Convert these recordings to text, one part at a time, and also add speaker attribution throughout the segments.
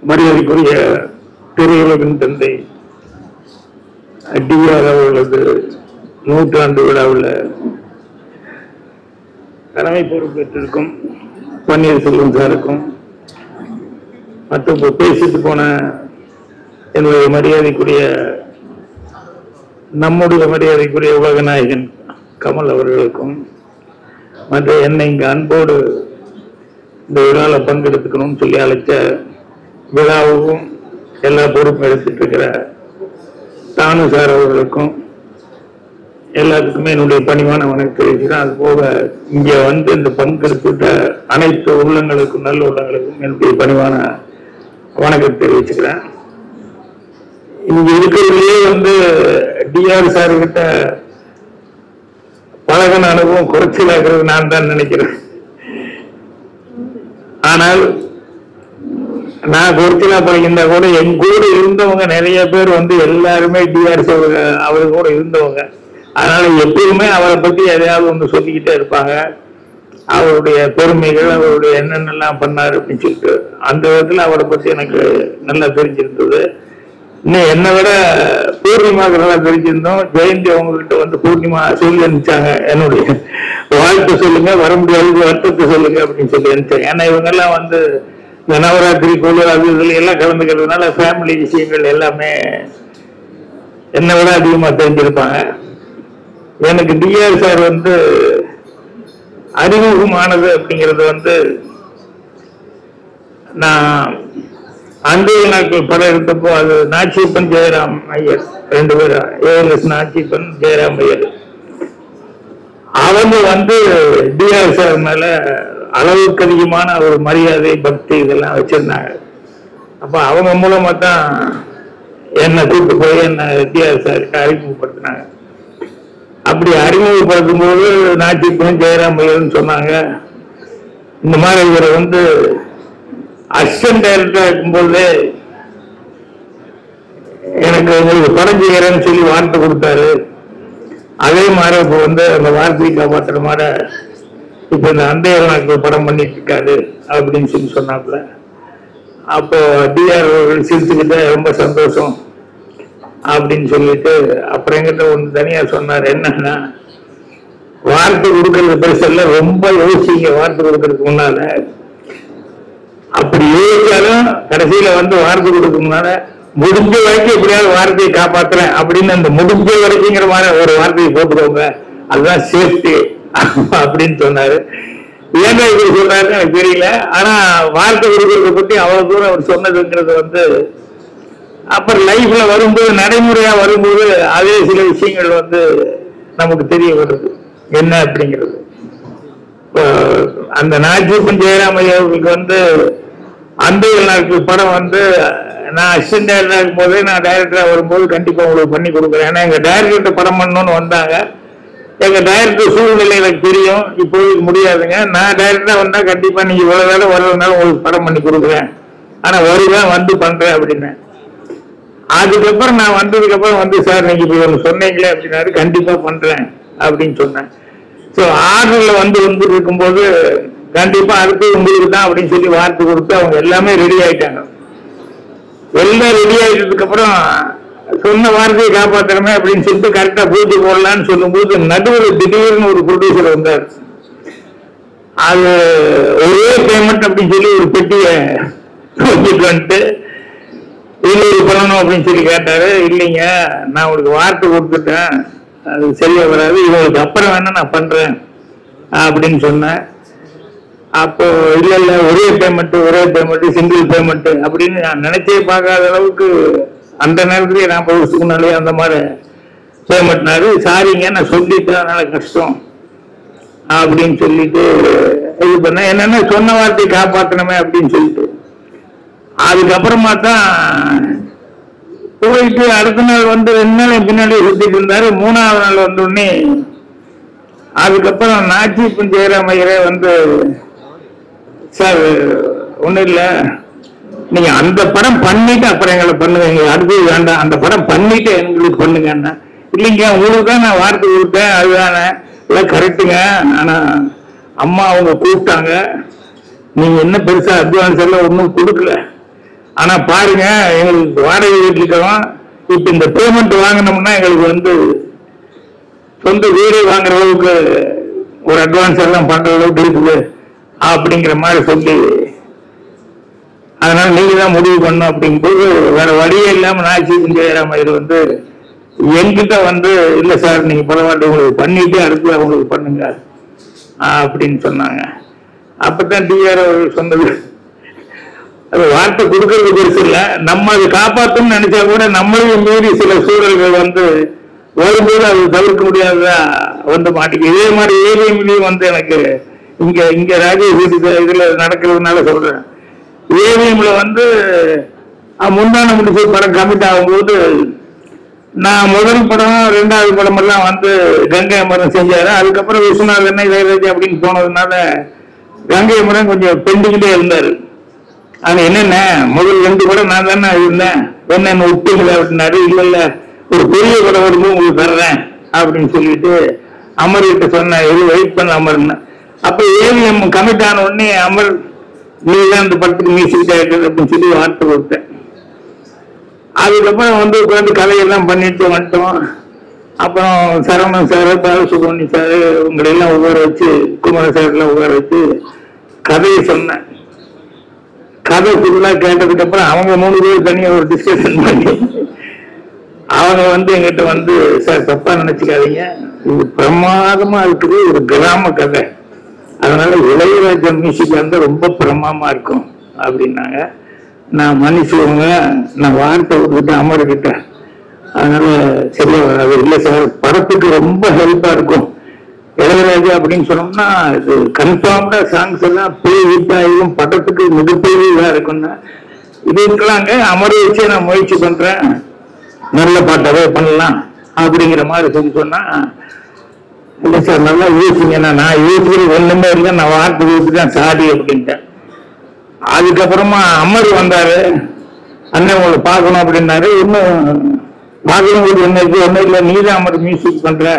Speaker 1: மரியாதைக்குரிய திரையுலகின் தந்தை டிஆர் அவர்களது 100ஆண்டு விழாவில் தலைமை பொறுப்பேற்றிருக்கும் பன்னீர்செல்வம் சாருக்கும் மற்ற பேசிட்டு போன என்னுடைய மரியாதைக்குரிய நம்முடைய மரியாதைக்குரிய உலகநாயகன் கமல் அவர்களுக்கும் மற்ற என்னை இங்கு அன்போடு இந்த விழாவில் பங்கெடுத்துக்கணும்னு சொல்லி அழைச்ச விழாவுக்கும் எல்லா பொறுப்பும் எடுத்துட்டு இருக்கிற தானு சார் அவர்களுக்கும் எல்லாத்துக்குமே என்னுடைய பணிவான வணக்கம் தெரிவிக்கிறேன். அது போக இங்கே வந்து இந்த பங்கெடுத்துட்ட அனைத்து உள்ளங்களுக்கும் நல்ல உள்ளங்களுக்கும் என்னுடைய பணிவான வணக்கம் தெரிவிச்சுக்கிறேன். இங்க இருக்கிறதுலேயே வந்து டிஆர் சார் கிட்ட பழகின அனுபவம் குறைச்சலாகிறது நான் தான் நினைக்கிறேன். ஆனால் நான் குறைச்சலா பழகிருந்தா கூட என் கூட இருந்தவங்க நிறைய பேர் வந்து எல்லாருமே டிஆர் அவர் கூட இருந்தவங்க. அதனால எப்பயுமே அவரை பத்தி எதையாவது ஒன்று சொல்லிக்கிட்டே இருப்பாங்க. அவருடைய பெருமைகள், அவருடைய என்னென்னலாம் பண்ணாரு அப்படின்னு சொல்லிட்டு அந்த விதத்துல அவரை பத்தி எனக்கு நல்லா தெரிஞ்சிருந்தது. இன்னும் என்னை விட பூர்ணிமாவுக்கு நல்லா தெரிஞ்சிருந்தோம். ஜெயந்தி அவங்ககிட்ட வந்து பூர்ணிமா சொல்லி அனுப்பிச்சாங்க, என்னுடைய வாழ்த்து சொல்லுங்க, வர முடியாது வருத்தத்தை சொல்லுங்க அப்படின்னு சொல்லி அனுப்பிச்சாங்க. ஏன்னா இவங்கெல்லாம் வந்து இந்த நவராத்திரி கோவில் அது இதுல எல்லாம் கலந்துக்கிறதுனால ஃபேமிலி விஷயங்கள் எல்லாமே என்னை விட அதிகமா தெரிஞ்சிருப்பாங்க. எனக்கு டிஆர் சார் வந்து அறிமுகமானது அப்படிங்கிறது வந்து நான் அன்றைய நாட்கள் படம் எடுத்தப்போ அது நாச்சிப்பன் ஜெயராம் ஐயர் ரெண்டு பேரும், ஏஎல்எஸ் நாச்சிப்பன் ஜெயராம் ஐயர் அவங்க வந்து டிஆர் சார் மேல அளவுக்கு அதிகமான ஒரு மரியாதை பக்தி இதெல்லாம் வச்சிருந்தாங்க. அப்ப அவங்க மூலமா தான் என்னை கூப்பிட்டு போய் என்ன டிஆர் சார்கிட்ட அறிமுகப்படுத்தினாங்க. அப்படி அறிமுகப்படுத்தும் போது நாச்சிப்பன் ஜெயராம் ஐயர்னு சொன்னாங்க. இந்த மாதிரி இவரை வந்து அசிஸ்டன்ட் டைரக்டரா இருக்கும்போது எனக்கு உங்களுக்கு படம் செய்யறேன்னு சொல்லி வார்த்தை கொடுத்தாரு. அதே மாதிரி இப்போ வந்து அந்த வார்த்தையை காப்பாற்றுற மாதிரி இப்ப இந்த அந்தைய நாட்கள் படம் பண்ணிட்டு இருக்காரு அப்படின்னு சொல்லி சொன்னாப்புல. அப்போ டிஆர் சிரிச்சுக்கிட்ட ரொம்ப சந்தோஷம் அப்படின்னு சொல்லிட்டு அப்புறம் எங்கிட்ட ஒன்று தனியா சொன்னார். என்னன்னா, வார்த்தை கொடுக்கறது பெருசல்ல, ரொம்ப யோசிங்க வார்த்தை கொடுக்கறதுக்கு முன்னால. அப்படி யோசிச்சாலும் கடைசியில வந்து வார்த்தை கொடுக்க முன்னால முடிஞ்ச வரைக்கும் எப்படியாவது வார்த்தையை காப்பாத்துறேன் அப்படின்னு அந்த முடிஞ்ச வரைக்குங்கிற மாதிரி ஒரு வார்த்தையை போட்டுக்கோங்க, அதுதான் சேஃப்டி அப்படின்னு சொன்னாரு. ஏன்னா இப்படி சொல்றாருன்னு எனக்கு தெரியல. ஆனா வார்த்தை கொடுக்கறத பத்தி அவ்வளவு தூரம் அவர் சொன்னதுங்கிறது வந்து அப்புறம் லைஃப்ல வரும்போது நடைமுறையா வரும்போது அதே சில விஷயங்கள் வந்து நமக்கு தெரிய வருது என்ன அப்படிங்கிறது. அந்த நாச்சிப்பன் ஜெயராம் ஐயாவுக்கு வந்து அந்த நாட்கள் படம் வந்து நான் அசிஸ்டன்ட் டைரக்டரா இருக்கும் போதே நான் டைரக்டரா வரும்போது கண்டிப்பா உங்களுக்கு பண்ணி கொடுக்குறேன். ஏன்னா எங்க டைரக்டர் படம் பண்ணணும்னு வந்தாங்க. எங்க டைரக்டர் சூழ்நிலை எனக்கு தெரியும், இப்போதைக்கு முடியாதுங்க, நான் டைரக்டரா வந்தா கண்டிப்பா நீங்க இவ்வளவு வேலை வர்றதுனால உங்களுக்கு படம் பண்ணி கொடுக்குறேன், ஆனா வருவேன் வந்து பண்றேன் அப்படின்னு. அதுக்கப்புறம் நான் வந்ததுக்கு அப்புறம் வந்து சார் நீங்க இப்ப ஒன்று சொன்னீங்களே அப்படின்னாரு, கண்டிப்பா பண்றேன் அப்படின்னு சொன்னேன். ஸோ ஆர்டர்ல வந்து இருக்கும்போது கண்டிப்பா அடுத்து உங்களுக்கு தான் அப்படின்னு சொல்லி வார்த்தை கொடுத்து அவங்க எல்லாமே ரெடி ஆயிட்டாங்க. எல்லாம் ரெடி ஆயிட்டதுக்கு அப்புறம் சொன்ன வார்த்தையை காப்பாற்றணுமே அப்படின்னு சொல்லிட்டு கரெக்டா பூஜை போடலான்னு சொல்லும்போது நடுவில் திடீர்னு ஒரு ப்ரொடியூசர் வந்தார். அது ஒரே பேமெண்ட் அப்படின்னு சொல்லி ஒரு பெட்டியை வச்சுட்டு வந்துட்டு இன்னொரு பண்ணணும் அப்படின்னு சொல்லி கேட்டாரு. இல்லைங்க, நான் உங்களுக்கு வார்த்தை கொடுத்துட்டேன், அது சரியா வராது, இவங்களுக்கு அப்புறம் வேணா நான் பண்றேன் அப்படின்னு சொன்னேன். அப்போ இல்ல இல்ல ஒரே பேமெண்ட் சிங்கிள் பேமெண்ட் அப்படின்னு நான் நினைச்சே பார்க்காத அளவுக்கு அந்த நேரத்திலேயே நான் வருஷத்துக்குனாலே அந்த மாதிரி பேமெண்ட்னாரு. சாரிங்க நான் சொல்லிட்டேன், அதனால கஷ்டம் அப்படின்னு சொல்லிட்டு இது பண்ண. என்னன்னா சொன்ன வார்த்தையை காப்பாற்றணுமே அப்படின்னு சொல்லிட்டு அதுக்கப்புறமா தான் போயிட்டு அடுத்த நாள் வந்து 2 நாள் பின்னாடி சுத்திட்டு இருந்தாரு. 3ஆவது நாள் வந்த உடனே அதுக்கப்புறம் நாச்சிப்பன் ஜெயராம் ஐயரே வந்து சார் ஒன்றும் இல்லை, நீங்க அந்த படம் பண்ணிட்டு அப்புறம் எங்களை பண்ணுங்க, எங்களுக்கு அடுத்தது வேண்டாம், அந்த படம் பண்ணிட்டு எங்களுக்கு பண்ணுங்கன்னா. இல்லைங்க உங்களுக்கு தான் நான் வார்த்தை கொடுத்தேன், அதுதானே இல்லை கரெக்டுங்க, ஆனா அம்மா அவங்க கூப்பிட்டாங்க, நீங்க என்ன பெருசா அட்வான்ஸ் எல்லாம் ஒன்றும் கொடுக்கல, ஆனா பாருங்க, எங்களுக்கு வாடகை வீட்டுக்கிறோம். இப்ப இந்த பேமெண்ட் வாங்கினோம்னா எங்களுக்கு வந்து சொந்த வீடு வாங்குற அளவுக்கு ஒரு அட்வான்ஸ் எல்லாம் பண்ற அளவுக்கு இருக்குது அப்படிங்கிற மாதிரி சொல்லி, அதனால நீங்க தான் முடிவு பண்ணும் அப்படிங்கும்போது வேற வழியே இல்லாம நாச்சி ஜெயராம் ஐயர் வந்து என்கிட்ட வந்து இல்ல சார் நீங்க பரவாயில்ல உங்களுக்கு பண்ணிட்டு அடுத்து அவங்களுக்கு பண்ணுங்க அப்படின்னு சொன்னாங்க. அப்பதான் டிஆர் அவர்கள் சொன்னது, அது வார்த்தை கொடுக்கறது பெருசு இல்லை, நம்ம அதை காப்பாற்றணும்னு நினைச்சா கூட நம்மளையும் மீறி சில சூழல்கள் வந்து வரும்போது அது தவிர்க்க முடியாததா வந்து மாட்டிக்கு. இதே மாதிரி ஏவிஎம்லையும் வந்து எனக்கு இங்க ராஜேஷ் இதுல நடக்கிறதுனால சொல்றேன். ஏவிஎம்ல வந்து முந்தான முடிச்ச படம் கமிட் ஆகும்போது நான் முதல் படம் 2வது படம் எல்லாம் வந்து கங்கை அமரன் செஞ்சாரு. அதுக்கப்புறம் விஸ்வநாதன் இளையராஜா அப்படின்னு போனதுனால கங்கை அமரன் கொஞ்சம் பெண்டிக்கிட்டே இருந்தாரு. அது என்னென்ன முதல் 2 படம் நான் தானே இருந்தேன், என்னென்ன விட்டீங்களா அப்படின்னாரு. இல்ல இல்ல ஒரு பெரிய படம் வரும்போது உங்களுக்கு தர்றேன் அப்படின்னு சொல்லிட்டு அமர்கிட்ட சொன்ன, இது வெயிட் பண்ண அமர்ன்னு. அப்ப ஏவிஎம் கமிட் ஆன உடனே அமர் நீ தான் இந்த படத்துக்கு மியூசிக் டைரக்டர் அப்படின்னு சொல்லி வார்த்தை கொடுத்தேன். அதுக்கப்புறம் வந்து உட்காந்து கதையெல்லாம் பண்ணிட்டு வந்துட்டோம். அப்புறம் சரவணன் சார், பாலசுப்ரமணி சார் உங்களெல்லாம் உட்கார வச்சு, குமார சார்லாம் உட்கார வச்சு கதையை சொன்னேன். கதை ஃபுல்லா கேட்டதுக்கு அப்புறம் அவங்க 3 பேர் தனியாக ஒரு டிஸ்கஷன் பண்ணி அவங்க வந்து எங்கிட்ட வந்து, சார் தப்பா நினைச்சுக்காதீங்க, இது பிரமாதமா இருக்குது, ஒரு கிராம கதை, அதனால இளையராஜா மியூசிக் வந்து ரொம்ப பிரமாதமா இருக்கும் அப்படின்னாங்க. நான் மன்னிச்சுவங்க, நான் வார்த்தை விட்டுட்டு அமர்கிட்ட, அதனால சரியா வராது. இல்லை சார் படத்துக்கு ரொம்ப ஹெல்ப்பா இருக்கும் இளையராஜா அப்படின்னு சொன்னோம்னா, இது கன்ஃபார்ம்டா சாங்ஸ் எல்லாம் ஹிட்டாகும், படத்துக்கு மிகப்பெரிய இதா இருக்கும்னா இது இருக்கலாங்க, அமர வச்சே நான் முயற்சி பண்றேன், நல்ல பாட்டாவே பண்ணலாம் அப்படிங்கிற மாதிரி சொல்லி சொன்னா, இல்லை சார் நல்லா யோசிங்கன்னா, நான் யோசிக்கிறது ஒண்ணுமே இல்லை, நான் வார்த்தை யோசிச்சுதான் சாடி அப்படின்ட்டேன். அதுக்கப்புறமா அமர் வந்தாரு, அண்ணன் உங்களை பார்க்கணும் அப்படின்னாரு. இன்னும் பார்க்கணும் என்ன இருக்கு, ஒன்றும் இல்லை, நீதான் அமர் மியூசிக் பண்ற,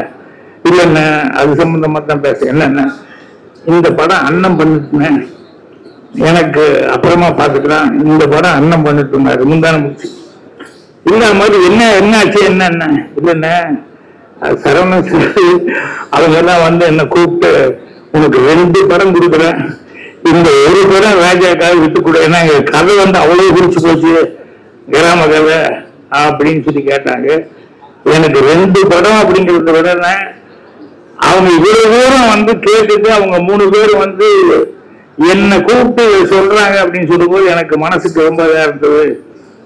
Speaker 1: இல்லைண்ண அது சம்பந்தமா தான் பேச, என்னென்ன இந்த படம் அண்ணன் பண்ணிட்டுனேன், எனக்கு அப்புறமா பார்த்துக்கலாம், இந்த படம் அண்ணன் பண்ணிட்டு இருந்தாரு முந்தான முடிச்சு. இல்ல மாதிரி என்ன ஆச்சு, என்ன இல்லைண்ண சரவணன் அவங்க எல்லாம் வந்து என்ன கூப்பிட்டு உனக்கு 2 படம் கொடுக்குறேன், இந்த ஒரு படம் ராஜாக்காக விட்டு கொடு, ஏன்னா எங்க கதை வந்து அவ்வளவு குறிச்சு போச்சு கிராம கதை அப்படின்னு சொல்லி கேட்டாங்க. எனக்கு 2 படம் அப்படிங்கிறத விட அவங்க இவ்வளவு தூரம் வந்து கேட்டுட்டு அவங்க 3 பேர் வந்து என்ன கூப்பிட்டு சொல்றாங்க அப்படின்னு சொல்லும்போது எனக்கு மனசுக்கு ரொம்ப இதா இருந்தது.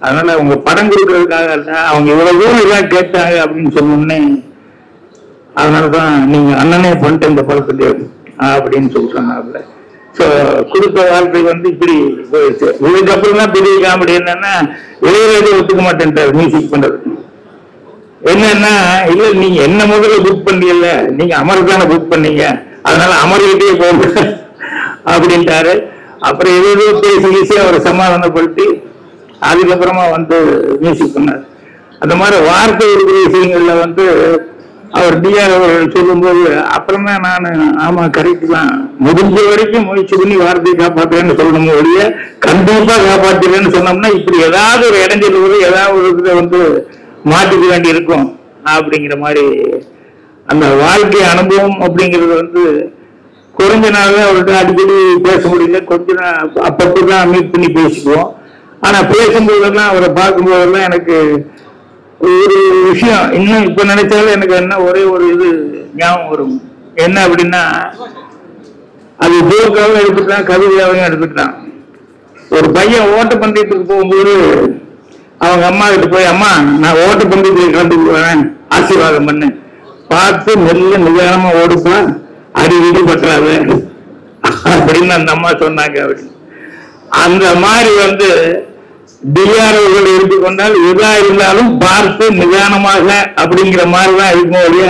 Speaker 1: அதனால அவங்க படம் கொடுக்கறதுக்காக அவங்க இவ்வளவு தூரம் இதா கேட்டாங்க அப்படின்னு சொன்னோன்னே, அதனாலதான் நீங்க அண்ணனே பண்ணிட்டு இந்த படத்துக்கு அப்படின்னு சொல்லி சொன்னாங்க. ஸோ கொடுத்த வார்த்தை வந்து இப்படி போயிடுச்சு. இதுக்கப்புறம் தான் பெரிய காமெடி என்னன்னா, இளையராஜா ஒத்துக்க மாட்டேன்ட்டார் மியூசிக் பண்றது. என்னன்னா, இல்ல நீங்க என்ன முதல்ல புக் பண்ணல, நீங்க அமர் தானே புக் பண்ணீங்க, அதனால அமர்கிட்டே போங்க அப்படின்ட்டாரு. அப்புறம் ஏதோ பேசி ஈஸியா அவரை சமாதானப்படுத்தி அதுக்கப்புறமா வந்து மியூசிக் பண்ணார். அந்த மாதிரி வார்த்தை இருக்கிற விஷயங்கள்ல வந்து அவர் டிஆர் அவர்கள் சொல்லும்போது அப்புறமே நான் ஆமா கரெக்ட் தான், முடிஞ்ச வரைக்கும் முயற்சி பண்ணி வார்த்தையை காப்பாற்றுறேன்னு சொல்லணும் ஒழிய கண்டிப்பா காப்பாற்றுறேன்னு சொன்னோம்னா இப்படி ஏதாவது ஒரு இடைஞ்சல் போது ஏதாவது ஒரு இதை வந்து மாற்றிக்க வேண்டி இருக்கும் அப்படிங்கிற மாதிரி அந்த வாழ்க்கை அனுபவம் அப்படிங்கிறது வந்து குறைஞ்ச நாள் அவர்கிட்ட அடிக்கடி பேச முடியல, கொஞ்ச நாள் அப்பப்பதான் மீட் பண்ணி பேசிக்குவோம். ஆனா பேசும்போதெல்லாம் அவரை பார்க்கும்போதெல்லாம் எனக்கு ஒரு விஷயம் இன்னும் இப்ப நினைச்சாலும் எனக்கு என்ன ஒரே ஒரு இது ஞாபகம் வரும். என்ன அப்படின்னா, அது ஜோக்காவும் எடுத்துட்டான், கவிதையாவையும் எடுத்துட்டான். ஒரு பையன் ஓட்டப்பந்தயத்துக்கு போகும்போது அவங்க அம்மா கிட்ட போய், அம்மா நான் ஓட்டப்பந்தயத்துக்கு கலந்து போறேன், ஆசீர்வாதம் பண்ணு, பார்த்து மெல்ல நிதானமா ஓடுப்பான், அடிக்கடி பற்றாது அப்படின்னு அந்த அம்மா சொன்னாங்க. அப்படின்னு அந்த மாதிரி வந்து டிஆர் அவர்கள் எடுத்துக்கொண்டால் எதா இருந்தாலும் பார்த்து நிதானமாக அப்படிங்கிற மாதிரிதான் இருக்கும் ஒழிய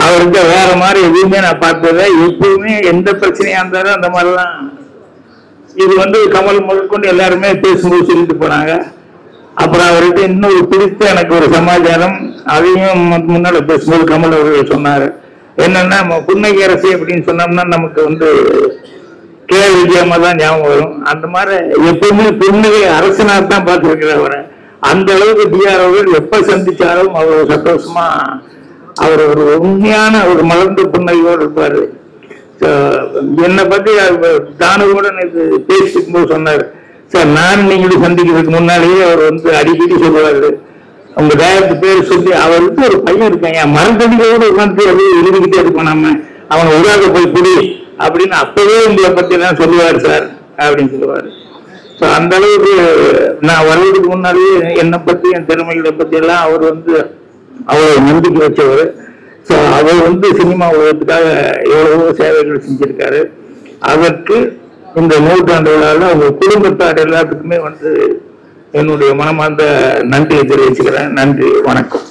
Speaker 1: அவர்கிட்ட வேற மாதிரி எதுவுமே நான் பார்த்தத. எப்பவுமே எந்த பிரச்சனையா இருந்தாலும் அந்த மாதிரிதான். இது வந்து கமல் முதற்கொண்டு எல்லாருமே பேசும்போது சொல்லிட்டு போனாங்க. அப்புறம் அவர்கிட்ட இன்னொரு பிடித்த எனக்கு ஒரு சமாச்சாரம், அதையும் முன்னால பேசும்போது கமல் அவர்கள் சொன்னாரு. என்னன்னா, புன்னகை அரசி அப்படின்னு சொன்னோம்னா நமக்கு வந்து கே விஜயமா தான் ஞாபகம் வரும். அந்த மாதிரி எப்பவுமே புன்னகை அரசனாக தான் பார்த்துருக்கிறவரை. அந்த அளவுக்கு டிஆர் அவர்கள் எப்ப சந்திச்சாலும் அவ்வளவு சந்தோஷமா அவர் ஒரு உண்மையான ஒரு மலர்ந்த புன்னகையோடு இருப்பாரு. என்னை பத்தி தானு கூட எனக்கு பேசிக்கும் போது சொன்னார், சார் நான் நீங்களும் சந்திக்கிறதுக்கு முன்னாலேயே அவர் வந்து அடிக்கடி சொல்லுவாரு, உங்க டைரக்டர் பேர் சொல்லி, அவருக்கு ஒரு பையன் இருக்காங்க மரத்தடிகளோடு உட்காந்து எழுதிக்கிட்டே இருப்போம், நம்ம அவனை உருவாக போய் புடி அப்படின்னு அப்பவே உங்களை பத்தி எல்லாம் சொல்லுவார் சார் அப்படின்னு சொல்லுவாரு. ஸோ அந்த அளவுக்கு நான் வர்றதுக்கு முன்னாலேயே என்னை பத்தி என் திறமைகளை பத்தி எல்லாம் அவர் வந்து அவ்வளவு நம்பிக்கை வச்சவர். ஸோ அவர் வந்து சினிமா உலகத்துக்காக எவ்வளவோ சேவைகள் செஞ்சிருக்காரு. அதற்கு இந்த நூற்றாண்டு விழாவில் அவங்க குடும்பத்தார் எல்லாத்துக்குமே வந்து என்னுடைய மனமார்ந்த நன்றியை தெரிவிச்சுக்கிறேன். நன்றி, வணக்கம்.